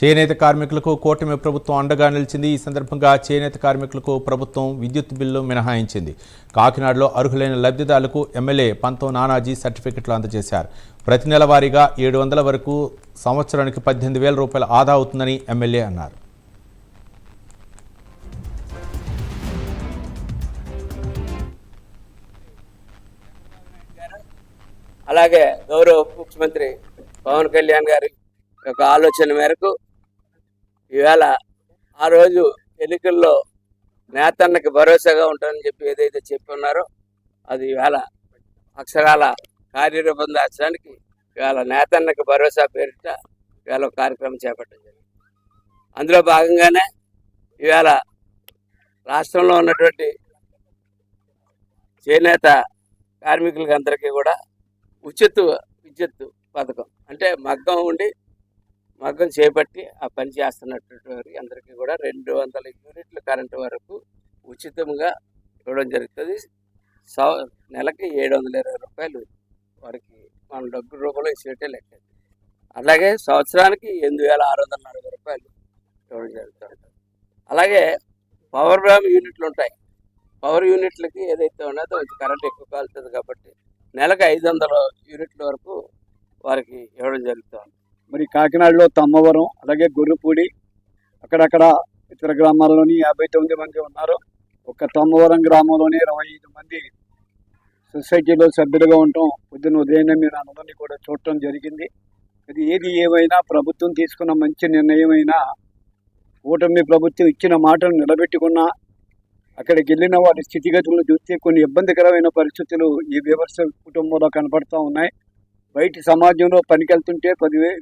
చేనేత కార్మికులకు కూటమి ప్రభుత్వం అండగా నిలిచింది. ఈ సందర్భంగా చేనేత కార్మికులకు ప్రభుత్వం విద్యుత్ బిల్లు మినహాయించింది. కాకినాడలో అర్హులైన లబ్ధిదారులకు ఎమ్మెల్యే పంతం నానాజీ సర్టిఫికెట్లు అందజేశారు. ప్రతి నెల వారీగా 700 వరకు, సంవత్సరానికి 18,000 రూపాయలు ఆదా అవుతుందని ఎమ్మెల్యే అన్నారు. అలాగే గౌరవ ముఖ్యమంత్రి పవన్ కళ్యాణ్ గారి యొక్క ఆలోచన మేరకు ఈవేళ ఆ రోజు ఎన్నికల్లో నేతన్నకి భరోసాగా ఉంటుందని చెప్పి ఏదైతే చెప్పి ఉన్నారో అది ఈవేళ అక్షరాల కార్యరూపం దాచడానికి ఇవాళ నేతన్నకి భరోసా పేరిట ఇవాళ ఒక కార్యక్రమం చేపట్టడం జరిగింది. అందులో భాగంగానే ఇవాళ రాష్ట్రంలో ఉన్నటువంటి చేనేత కార్మికులకి అందరికీ కూడా ఉచిత విద్యుత్ పథకం, అంటే మగ్గం చేపట్టి ఆ పని చేస్తున్నటువంటి అందరికీ కూడా 200 యూనిట్ల కరెంటు వరకు ఉచితంగా ఇవ్వడం జరుగుతుంది. నెలకి 720 రూపాయలు వారికి మన డబ్బు రూపంలో ఇచ్చేటే లెక్క. అలాగే సంవత్సరానికి 8,640 రూపాయలు ఇవ్వడం జరుగుతుంది. అలాగే పవర్ బ్యామ్ యూనిట్లు ఉంటాయి. పవర్ యూనిట్లకి ఏదైతే ఉన్నదో కరెంట్ ఎక్కువ కాలుతుంది కాబట్టి నెలకు 500 యూనిట్ల వరకు వారికి ఇవ్వడం జరుగుతుంది. మరి కాకినాడలో తమ్మవరం, అలాగే గొర్రెపూడి, అక్కడక్కడ ఇతర గ్రామాల్లోని 59 మంది ఉన్నారు. ఒక తమ్మవరం గ్రామంలోనే 25 మంది సొసైటీలో సభ్యులుగా ఉండటం పొద్దున్న ఉదయాన్నే మీరు అందరినీ కూడా చూడటం జరిగింది. అది ఏది ఏమైనా ప్రభుత్వం తీసుకున్న మంచి నిర్ణయమైనా, కూటమి ప్రభుత్వం ఇచ్చిన మాటను నిలబెట్టుకున్నా, అక్కడికి వెళ్ళిన వారి స్థితిగతులను చూస్తే కొన్ని ఇబ్బందికరమైన పరిస్థితులు ఈ వివర్స కుటుంబంలో కనపడుతూ ఉన్నాయి. బయట సమాజంలో పనికెళ్తుంటే 10,000